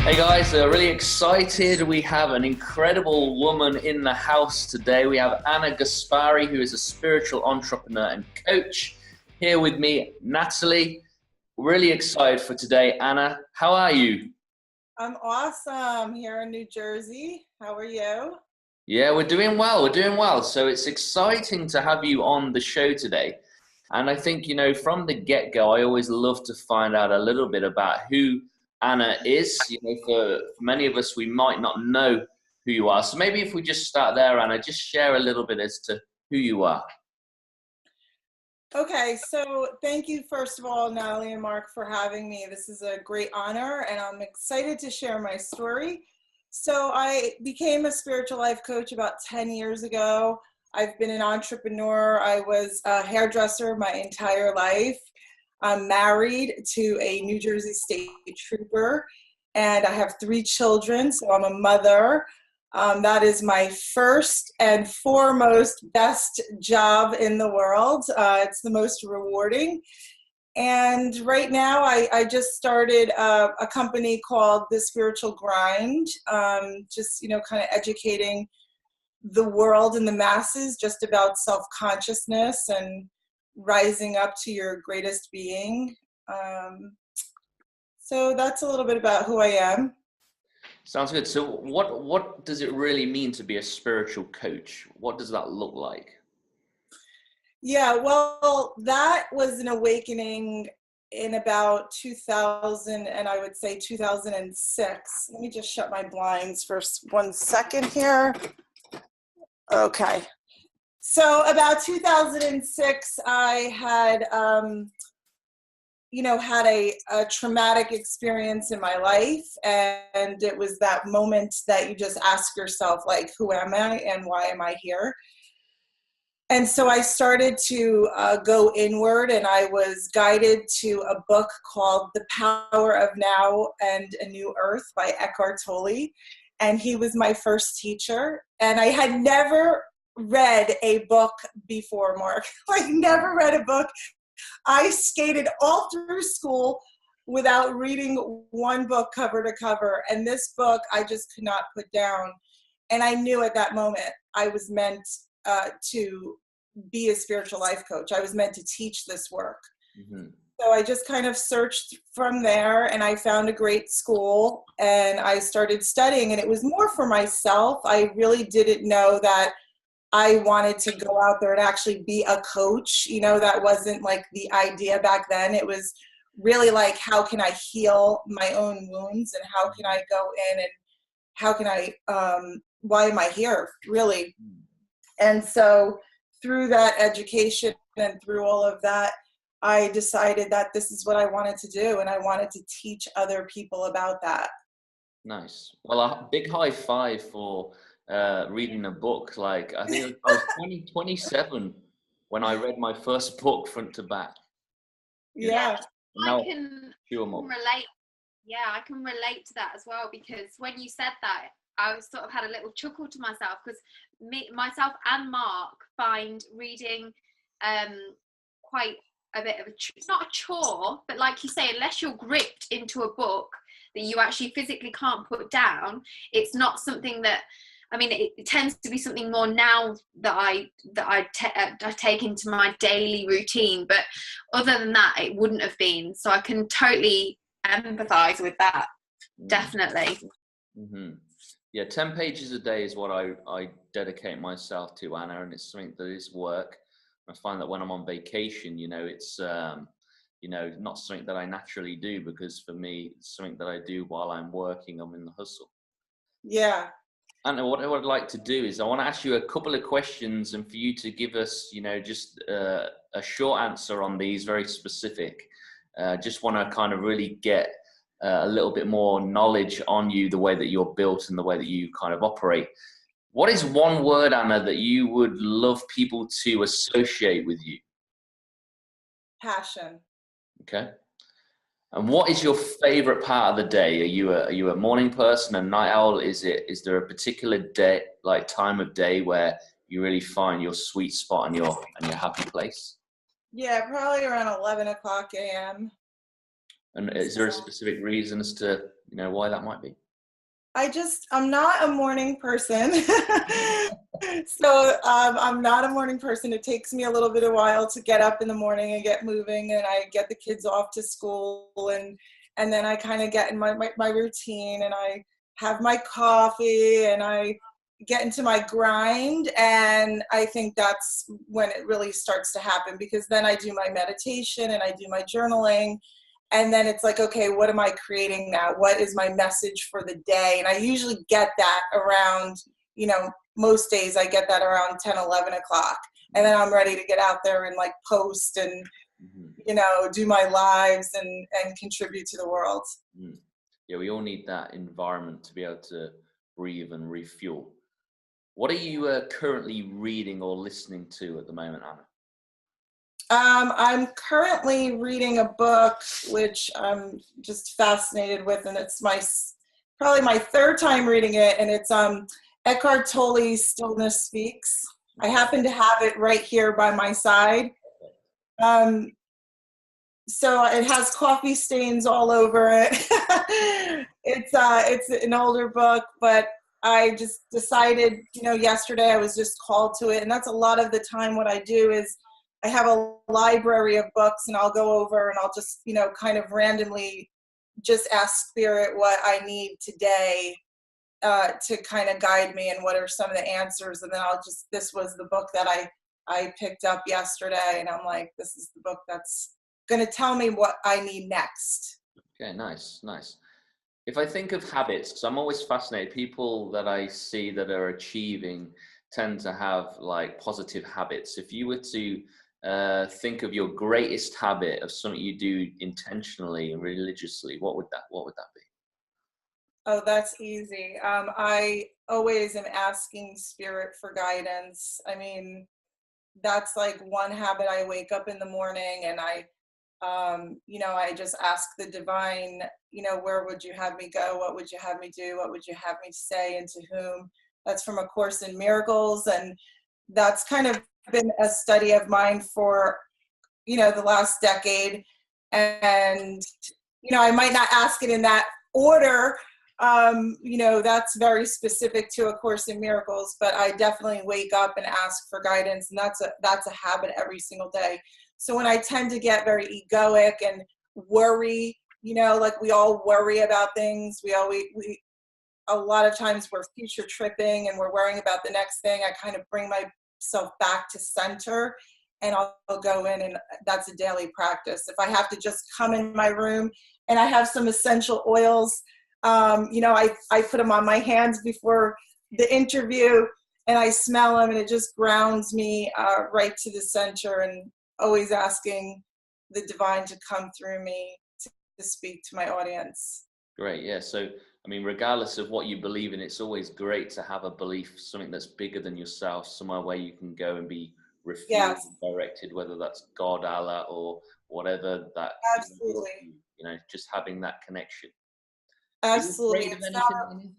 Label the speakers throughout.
Speaker 1: Hey guys, really excited. We have an incredible woman in the house today. We have Anna Gaspari, who is a spiritual entrepreneur and coach. Here with me, Natalie. Really excited for today. Anna, how are you?
Speaker 2: I'm awesome here in New Jersey. How are you?
Speaker 1: Yeah, we're doing well. We're doing well. So it's exciting to have you on the show today. And I think, from the get-go, I always love to find out a little bit about who Anna is. For many of us, we might not know who you are. So maybe if we just start there, Anna, just share a little bit as to who you are.
Speaker 2: Okay, so thank you, first of all, Natalie and Mark, for having me. This is a great honor, and I'm excited to share my story. So I became a spiritual life coach about 10 years ago. I've been an entrepreneur. I was a hairdresser my entire life. I'm married to a New Jersey State Trooper, and I have 3 children, so I'm a mother. That is my first and foremost best job in the world. It's the most rewarding. And right now I just started a company called The Spiritual Grind, just, kind of educating the world and the masses just about self-consciousness and rising up to your greatest being. So that's a little bit about who I am.
Speaker 1: Sounds good. So what does it really mean to be a spiritual coach? What does that look like?
Speaker 2: Yeah, well, that was an awakening in about 2000, and I would say 2006. Let me just shut my blinds for 1 second here. Okay. So about 2006, I had, had a traumatic experience in my life. And it was that moment that you just ask yourself, like, who am I and why am I here? And so I started to go inward, and I was guided to a book called The Power of Now and a New Earth by Eckhart Tolle. And he was my first teacher. And I had never read a book before, Mark. Like, never read a book. I skated all through school without reading one book cover to cover. And this book I just could not put down. And I knew at that moment I was meant to be a spiritual life coach. I was meant to teach this work. Mm-hmm. So I just kind of searched from there, and I found a great school, and I started studying, and it was more for myself. I really didn't know that I wanted to go out there and actually be a coach. That wasn't like the idea back then. It was really like, how can I heal my own wounds, and how can I go in, and how can I, why am I here, really? And so through that education and through all of that, I decided that this is what I wanted to do, and I wanted to teach other people about that.
Speaker 1: Nice. Well, a big high five for reading a book. Like, I think I was 27 when I read my first book front to back.
Speaker 2: Yeah.
Speaker 1: Now,
Speaker 3: I can relate. Yeah, I can relate to that as well, because when you said that, I sort of had a little chuckle to myself, because myself and Mark find reading quite a bit of it's not a chore, but like you say, unless you're gripped into a book that you actually physically can't put down, it's not something that, it tends to be something more now that I take into my daily routine, but other than that, it wouldn't have been. So I can totally empathize with that. Definitely.
Speaker 1: Mm-hmm. Yeah, 10 pages a day is what I dedicate myself to, Anna, and it's something that is work. I find that when I'm on vacation, it's, not something that I naturally do, because for me, it's something that I do while I'm working. I'm in the hustle.
Speaker 2: Yeah.
Speaker 1: Anna, what I would like to do is I want to ask you a couple of questions, and for you to give us, just a short answer on these, very specific. Just want to kind of really get a little bit more knowledge on you, the way that you're built and the way that you kind of operate. What is one word, Anna, that you would love people to associate with you?
Speaker 2: Passion.
Speaker 1: Okay. And what is your favorite part of the day? Are you a morning person, a night owl? Is there a particular day, like time of day, where you really find your sweet spot and your happy place?
Speaker 2: Yeah, probably around 11 o'clock a.m.
Speaker 1: And is there a specific reason as to, why that might be?
Speaker 2: I'm not a morning person. So I'm not a morning person. It takes me a little bit of while to get up in the morning and get moving, and I get the kids off to school, and then I kind of get in my routine, and I have my coffee, and I get into my grind, and I think that's when it really starts to happen, because then I do my meditation and I do my journaling. And then it's like, okay, what am I creating now? What is my message for the day? And I usually get that around, most days I get that around 10, 11 o'clock. And then I'm ready to get out there and like post and, do my lives and contribute to the world.
Speaker 1: Yeah, we all need that environment to be able to breathe and refuel. What are you currently reading or listening to at the moment, Anna?
Speaker 2: I'm currently reading a book which I'm just fascinated with, and it's probably my third time reading it, and it's Eckhart Tolle's Stillness Speaks. I happen to have it right here by my side. So it has coffee stains all over it. It's an older book, but I just decided, yesterday I was just called to it, and that's a lot of the time what I do is I have a library of books, and I'll go over and I'll just, kind of randomly just ask Spirit what I need today to kind of guide me and what are some of the answers. And then this was the book that I picked up yesterday, and I'm like, this is the book that's going to tell me what I need next.
Speaker 1: Okay, nice. If I think of habits, because I'm always fascinated, people that I see that are achieving tend to have like positive habits. If you were to think of your greatest habit of something you do intentionally and religiously, what would that be?
Speaker 2: Oh, that's easy. I always am asking Spirit for guidance. I mean, that's like one habit. I wake up in the morning and I just ask the divine, where would you have me go? What would you have me do? What would you have me say, and to whom? That's from A Course in Miracles. And that's kind of been a study of mine for, the last decade. And, I might not ask it in that order. That's very specific to A Course in Miracles, but I definitely wake up and ask for guidance. And that's a habit every single day. So when I tend to get very egoic and worry, like we all worry about things, we a lot of times we're future tripping and we're worrying about the next thing. I kind of bring myself back to center, and I'll go in, and that's a daily practice. If I have to just come in my room and I have some essential oils, I put them on my hands before the interview, and I smell them, and it just grounds me right to the center, and always asking the divine to come through me to speak to my audience.
Speaker 1: Great. Yeah. So, regardless of what you believe in, it's always great to have a belief, something that's bigger than yourself, somewhere where you can go and be refueled, yes, and directed, whether that's God, Allah, or whatever that.
Speaker 2: Absolutely.
Speaker 1: Just having that connection.
Speaker 2: Absolutely.
Speaker 1: Are you afraid of anything?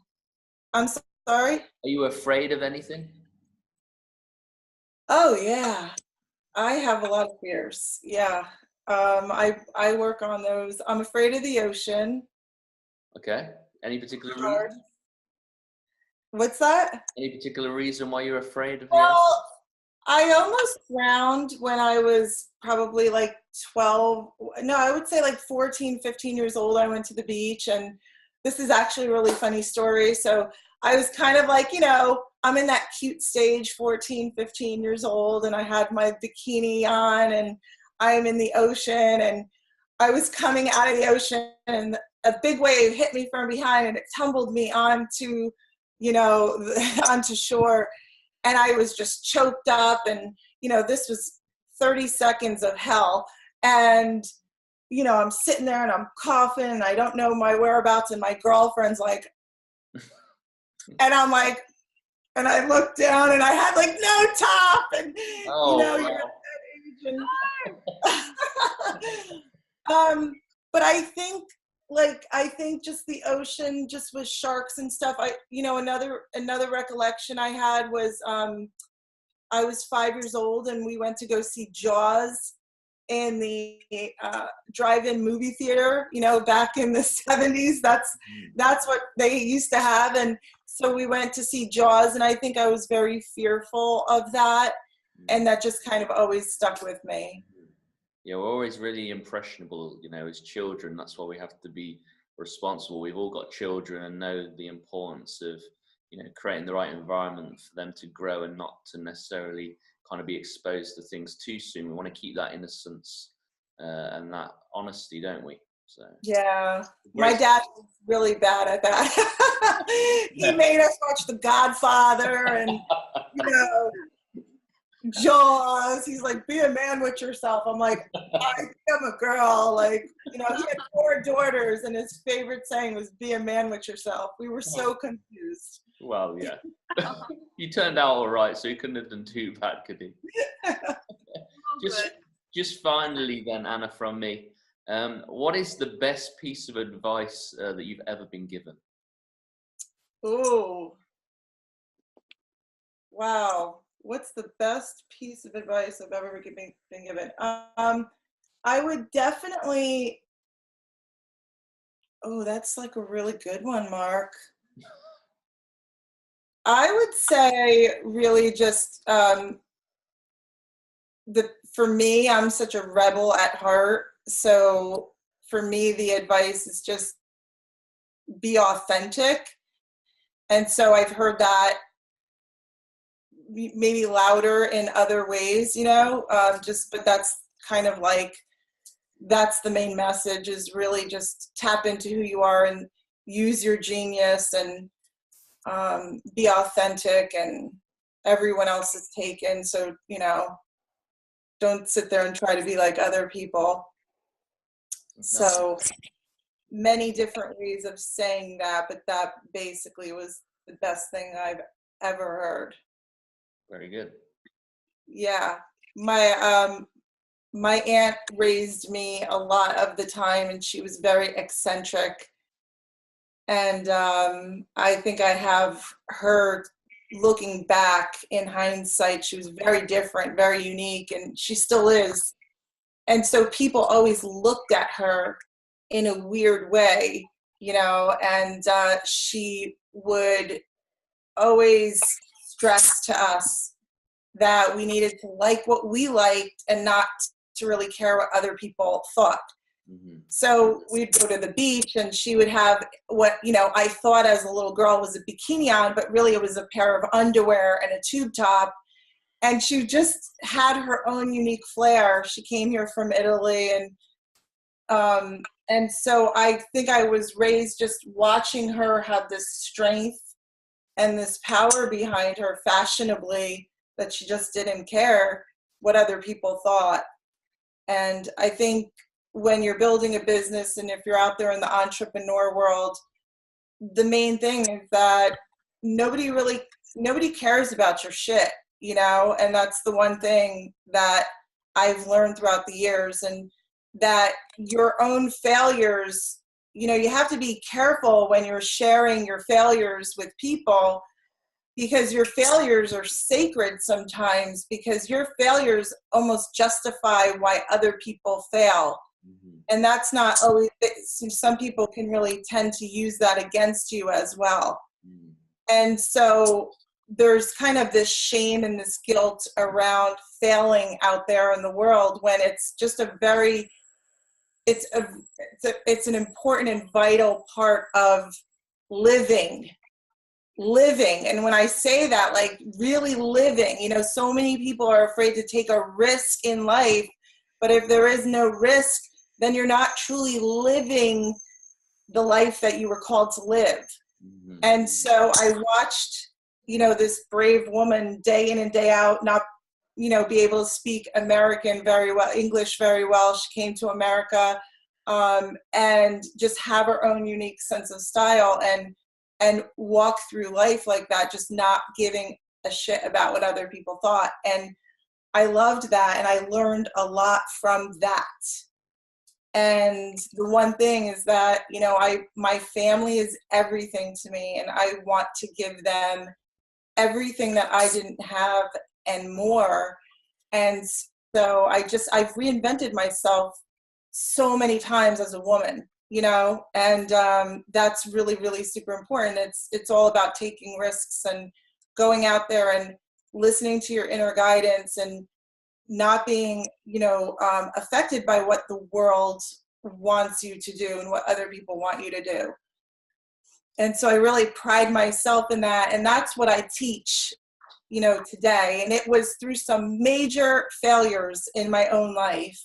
Speaker 2: I'm sorry?
Speaker 1: Are you afraid of anything?
Speaker 2: Oh, yeah. I have a lot of fears. Yeah. I work on those. I'm afraid of the ocean.
Speaker 1: Okay. Any particular reason?
Speaker 2: What's that?
Speaker 1: Any particular reason why you're afraid of the ocean?
Speaker 2: I almost drowned when I was probably like 12. No, I would say like 14, 15 years old. I went to the beach, and this is actually a really funny story. So I was kind of like, I'm in that cute stage, 14, 15 years old, and I had my bikini on, and I'm in the ocean, and I was coming out of the ocean, and a big wave hit me from behind, and it tumbled me onto, onto shore, and I was just choked up, and, this was 30 seconds of hell, and, I'm sitting there, and I'm coughing, and I don't know my whereabouts, and my girlfriend's like, and I'm like, and I looked down, and I had like no top, and you're at that age, and but I think just the ocean, just with sharks and stuff. Another recollection I had was I was 5 years old, and we went to go see Jaws in the drive-in movie theater, you know, back in the 70s. That's what they used to have. And so we went to see Jaws, and I think I was very fearful of that. And that just kind of always stuck with me.
Speaker 1: Yeah, we're always really impressionable, you know, as children. That's why we have to be responsible. We've all got children and know the importance of, you know, creating the right environment for them to grow and not to necessarily kind of be exposed to things too soon. We want to keep that innocence and that honesty, don't we? So
Speaker 2: yeah, my dad was really bad at that. He made us watch The Godfather and, you know, Jaws. He's like, be a man with yourself. I'm like, I'm a girl. Like, you know, he had 4 daughters, and his favorite saying was, be a man with yourself. We were so confused.
Speaker 1: Well, yeah. You turned out all right, so you couldn't have done too bad, could he? Just finally then, Anna, from me, what is the best piece of advice that you've ever been given?
Speaker 2: Ooh. Wow. What's the best piece of advice I've ever been given? I would definitely, that's like a really good one, Mark. I would say really just, for me, I'm such a rebel at heart. So for me, the advice is just be authentic. And so I've heard that maybe louder in other ways, you know, but that's kind of like, that's the main message, is really just tap into who you are and use your genius and be authentic, and everyone else is taken. So, you know, don't sit there and try to be like other people. So many different ways of saying that, but that basically was the best thing I've ever heard.
Speaker 1: Very good.
Speaker 2: Yeah. My aunt raised me a lot of the time, and she was very eccentric. And I think I have her, looking back in hindsight, she was very different, very unique, and she still is. And so people always looked at her in a weird way, you know, and she would always stress to us that we needed to like what we liked and not to really care what other people thought. Mm-hmm. So we'd go to the beach, and she would have what, you know, I thought as a little girl was a bikini on, but really it was a pair of underwear and a tube top. And she just had her own unique flair. She came here from Italy, and so I think I was raised just watching her have this strength and this power behind her fashionably, that she just didn't care what other people thought. And I think when you're building a business, and if you're out there in the entrepreneur world, the main thing is that nobody cares about your shit, you know, and that's the one thing that I've learned throughout the years. And that your own failures, you know, you have to be careful when you're sharing your failures with people, because your failures are sacred sometimes, because your failures almost justify why other people fail. Mm-hmm. And that's not always, some people can really tend to use that against you as well. Mm-hmm. And so there's kind of this shame and this guilt around failing out there in the world, when it's just it's an important and vital part of living. And when I say that, like really living, you know, so many people are afraid to take a risk in life, but if there is no risk, then you're not truly living the life that you were called to live. Mm-hmm. And so I watched, you know, this brave woman day in and day out, not, you know, be able to speak American very well, English very well. She came to America and just have her own unique sense of style and walk through life like that, just not giving a shit about what other people thought. And I loved that, and I learned a lot from that. And the one thing is that, you know, my family is everything to me, and I want to give them everything that I didn't have and more. And so I've reinvented myself so many times as a woman, you know, and that's really, really super important. It's all about taking risks and going out there and listening to your inner guidance and not being, you know, affected by what the world wants you to do and what other people want you to do. And so I really pride myself in that. And that's what I teach, you know, today. And it was through some major failures in my own life,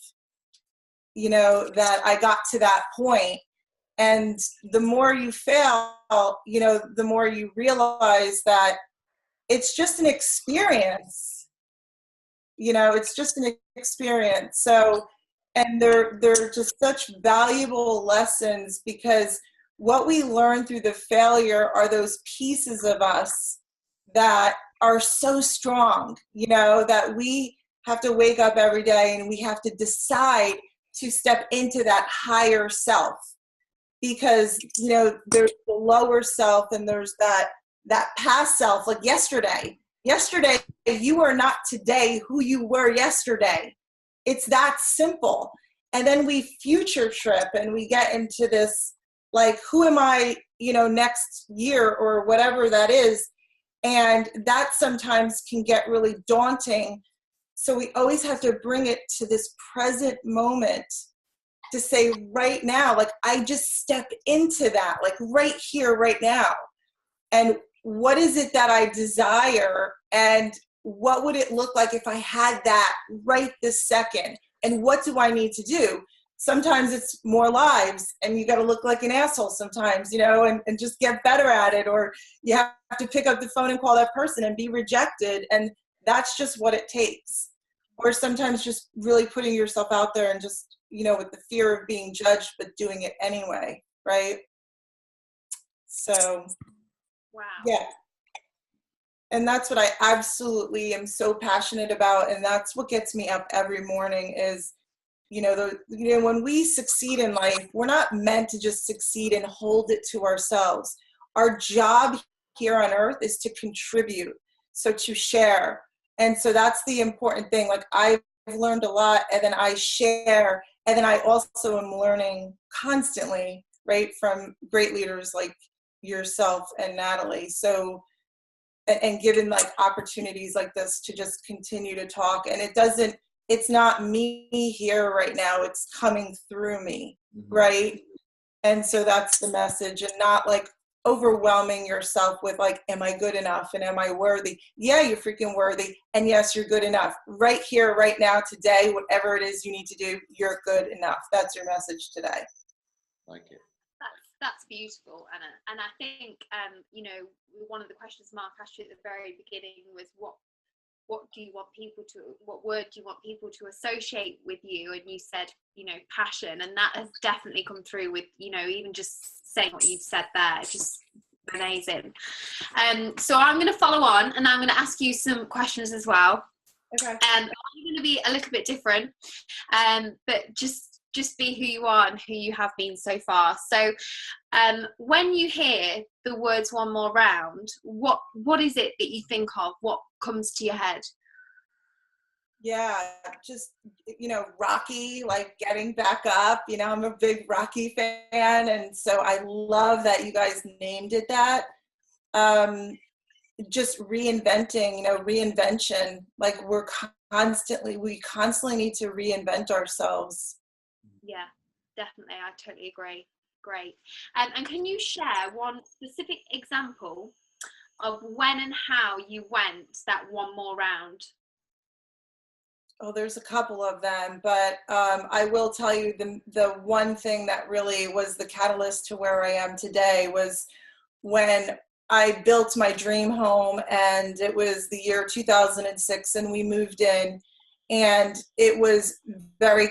Speaker 2: you know, that I got to that point. And the more you fail, you know, the more you realize that it's just an experience. You know, it's just an experience. So, and they're just such valuable lessons, because what we learn through the failure are those pieces of us that are so strong, you know, that we have to wake up every day and we have to decide to step into that higher self. Because, you know, there's the lower self and there's that past self. Like yesterday, you are not today who you were yesterday. It's that simple. And then we future trip and we get into this, like, who am I, you know, next year or whatever that is. And that sometimes can get really daunting. So we always have to bring it to this present moment to say right now, like, I just step into that, like right here, right now. And what is it that I desire? And what would it look like if I had that right this second? And what do I need to do? Sometimes it's more lives and you got to look like an asshole sometimes, you know, and just get better at it. Or you have to pick up the phone and call that person and be rejected. And that's just what it takes. Or sometimes just really putting yourself out there and just, you know, with the fear of being judged, but doing it anyway. Right. So,
Speaker 3: wow.
Speaker 2: Yeah. And that's what I absolutely am so passionate about. And that's what gets me up every morning is, you know, when we succeed in life, we're not meant to just succeed and hold it to ourselves. Our job here on earth is to contribute, so to share. And so that's the important thing. Like, I've learned a lot, and then I share, and then I also am learning constantly, right, from great leaders like yourself and Natalie. So, and given like opportunities like this to just continue to talk. And it's not me here right now, it's coming through me, right? And so that's the message, and not like overwhelming yourself with like, am I good enough? And am I worthy? Yeah, you're freaking worthy. And yes, you're good enough. Right here, right now, today, whatever it is you need to do, you're good enough. That's your message today.
Speaker 1: Like it.
Speaker 3: That's beautiful, Anna. And I think, you know, one of the questions Mark asked you at the very beginning was what word do you want people to associate with you? And you said, you know, passion, and that has definitely come through with, you know, even just saying what you've said there. It's just amazing. So I'm going to follow on, and I'm going to ask you some questions as well.
Speaker 2: Okay.
Speaker 3: I'm going to be a little bit different, but just be who you are and who you have been so far. So when you hear the words one more round, what is it that you think of? What comes to your head?
Speaker 2: Yeah, just, you know, Rocky, like getting back up. You know, I'm a big Rocky fan, and so I love that you guys named it that. Just reinventing, you know, reinvention. Like we constantly need to reinvent ourselves.
Speaker 3: Yeah, definitely. I totally agree. Great. And can you share one specific example of when and how you went that one more round?
Speaker 2: Oh, there's a couple of them, but I will tell you the one thing that really was the catalyst to where I am today was when I built my dream home, and it was the year 2006, and we moved in, and it was very,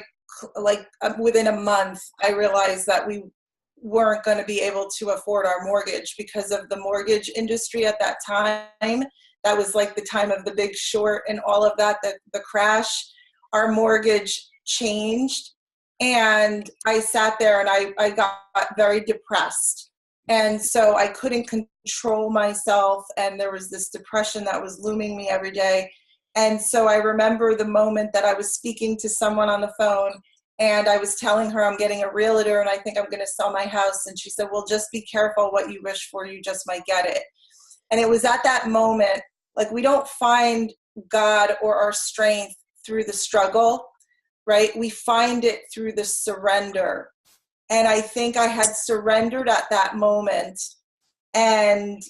Speaker 2: like, within a month, I realized that we weren't going to be able to afford our mortgage because of the mortgage industry at that time. That was like the time of the Big Short and all of that, the crash. Our mortgage changed, and I sat there and I got very depressed. And so I couldn't control myself, and there was this depression that was looming me every day. And so I remember the moment that I was speaking to someone on the phone, and I was telling her I'm getting a realtor and I think I'm going to sell my house. And she said, well, just be careful what you wish for. You just might get it. And it was at that moment, like, we don't find God or our strength through the struggle, right? We find it through the surrender. And I think I had surrendered at that moment. And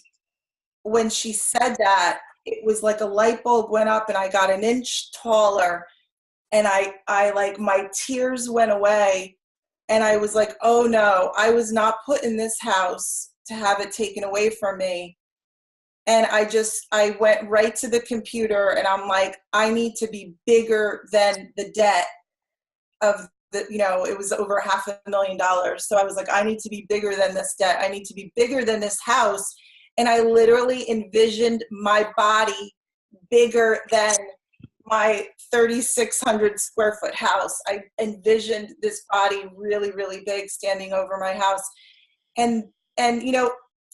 Speaker 2: when she said that, it was like a light bulb went up and I got an inch taller. And I like, my tears went away. And I was like, oh no, I was not put in this house to have it taken away from me. And I went right to the computer and I'm like, I need to be bigger than the debt of the, it was over $500,000. So I was like, I need to be bigger than this debt. I need to be bigger than this house. And I literally envisioned my body bigger than my 3,600 square foot house. I envisioned this body really, really big standing over my house. And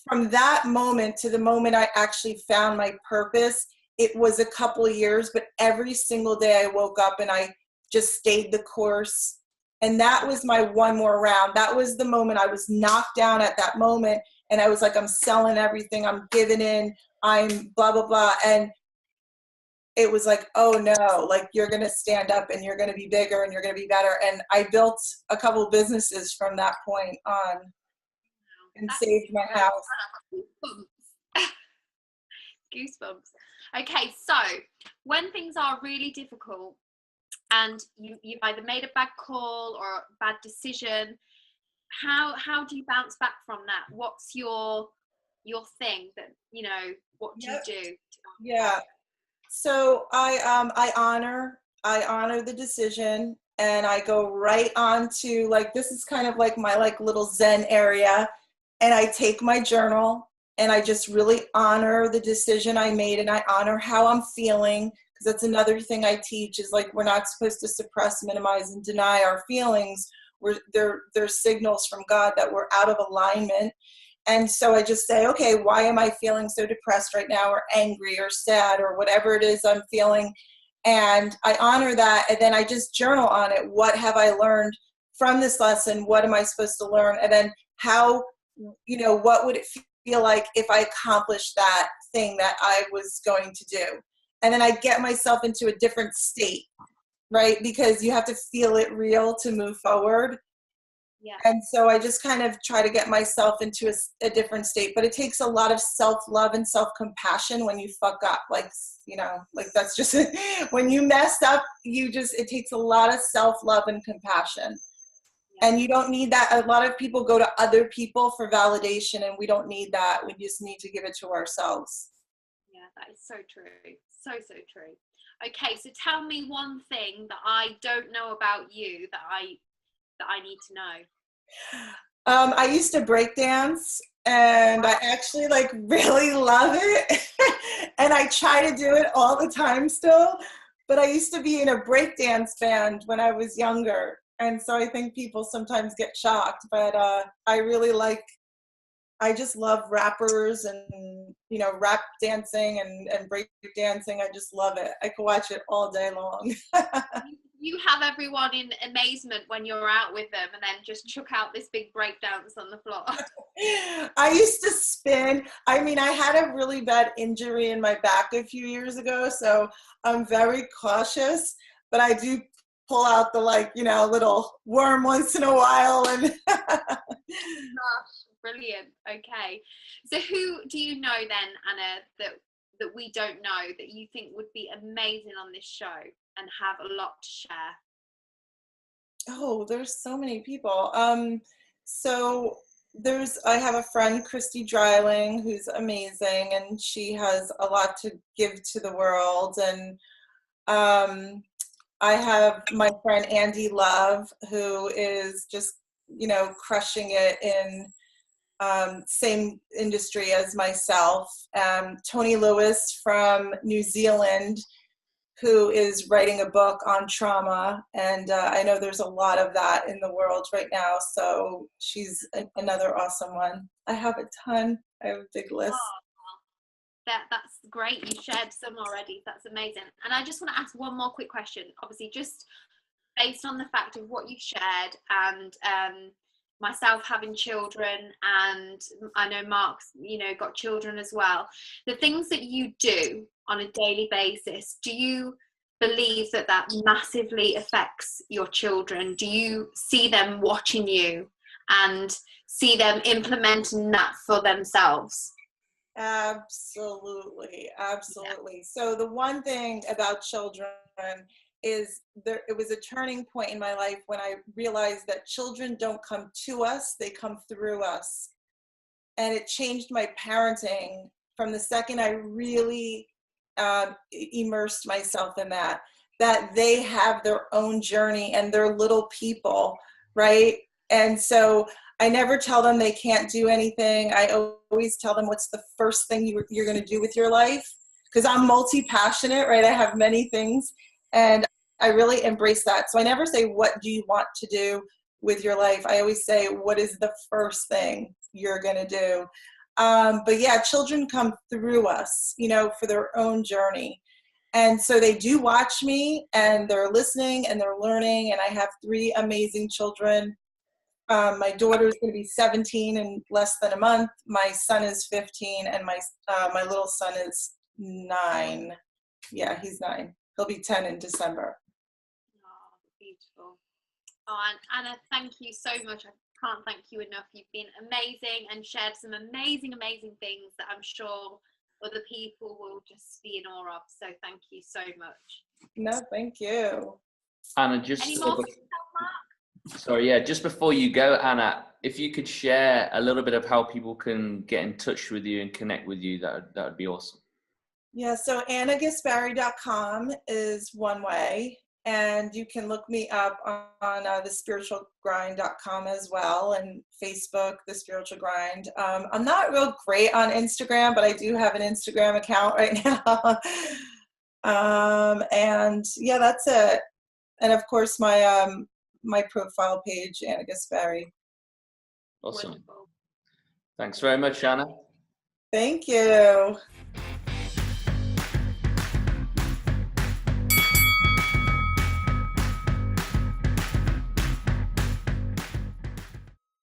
Speaker 2: from that moment to the moment I actually found my purpose, it was a couple of years, but every single day I woke up and I just stayed the course. And that was my one more round. That was the moment I was knocked down at that moment. And I was like, I'm selling everything. I'm giving in. I'm blah, blah, blah. And it was like, oh no, like, you're going to stand up and you're going to be bigger and you're going to be better. And I built a couple of businesses from that point on and saved my house.
Speaker 3: Goosebumps. Okay, so when things are really difficult and you've either made a bad call or a bad decision, how do you bounce back from that? What's your thing that, what do you do?
Speaker 2: Yeah. So I honor the decision, and I go right on to, like, this is kind of like my little Zen area, and I take my journal and I just really honor the decision I made, and I honor how I'm feeling, because that's another thing I teach is, like, we're not supposed to suppress, minimize, and deny our feelings. They're signals from God that we're out of alignment. And so I just say, okay, why am I feeling so depressed right now, or angry or sad, or whatever it is I'm feeling? And I honor that. And then I just journal on it. What have I learned from this lesson? What am I supposed to learn? And then how, what would it feel like if I accomplished that thing that I was going to do? And then I get myself into a different state, right? Because you have to feel it real to move forward.
Speaker 3: Yeah.
Speaker 2: And so I just kind of try to get myself into a different state, but it takes a lot of self-love and self-compassion when you fuck up, that's just when you messed up, it takes a lot of self-love and compassion. Yeah. And you don't need that. A lot of people go to other people for validation, and we don't need that. We just need to give it to ourselves.
Speaker 3: Yeah, that is so true. So true. Okay, so tell me one thing that I don't know about you that I need to know.
Speaker 2: I used to break dance, and I actually really love it. And I try to do it all the time still, but I used to be in a break dance band when I was younger. And so I think people sometimes get shocked, but I just love rappers and, rap dancing and break dancing. I just love it. I could watch it all day long.
Speaker 3: You have everyone in amazement when you're out with them, and then just chuck out this big break dance on the floor.
Speaker 2: I used to spin. I had a really bad injury in my back a few years ago, so I'm very cautious, but I do pull out the little worm once in a while. And
Speaker 3: Gosh, brilliant. Okay, so who do you know then, Anna, that we don't know that you think would be amazing on this show and have a lot to share?
Speaker 2: Oh, there's so many people. So I have a friend, Christy Dreiling, who's amazing, and she has a lot to give to the world. And I have my friend Andy Love, who is just, crushing it in same industry as myself. Tony Lewis from New Zealand, who is writing a book on trauma. And I know there's a lot of that in the world right now. So she's another awesome one. I have a ton. I have a big list.
Speaker 3: that's great. You shared some already. That's amazing. And I just want to ask one more quick question. Obviously, just based on the fact of what you shared, and myself having children, and I know Mark's, got children as well. The things that you do on a daily basis, do you believe that massively affects your children? Do you see them watching you and see them implementing that for themselves?
Speaker 2: Absolutely. So the one thing about children is it was a turning point in my life when I realized that children don't come to us, they come through us. And it changed my parenting from the second I really immersed myself in that they have their own journey and they're little people, right? And so I never tell them they can't do anything. I always tell them what's the first thing you're going to do with your life, because I'm multi-passionate, right? I have many things, and I really embrace that. So I never say, what do you want to do with your life? I always say, what is the first thing you're going to do? But yeah, children come through us, for their own journey. And so they do watch me, and they're listening and they're learning. And I have 3 amazing children. My daughter is going to be 17 in less than a month. My son is 15, and my little son is 9. Yeah, he's 9. He'll be 10 in December.
Speaker 3: Oh, beautiful. Oh, and Anna, thank you so much. I can't thank you enough. You've been amazing and shared some amazing things that I'm sure other people will just be in awe of. So thank you so much.
Speaker 2: No, thank you.
Speaker 1: Anna, just
Speaker 3: any more for yourself, Mark?
Speaker 1: sorry, yeah, just before you go, Anna, if you could share a little bit of how people can get in touch with you and connect with you, that would be awesome.
Speaker 2: Yeah, so AnnaGaspari.com is one way, and you can look me up on thespiritualgrind.com as well, and Facebook, The Spiritual Grind. I'm not real great on Instagram, but I do have an Instagram account right now. And yeah, that's it. And of course, my profile page, Anna Gaspari.
Speaker 1: Awesome.
Speaker 3: Wonderful.
Speaker 1: Thanks very much, Anna.
Speaker 2: Thank you.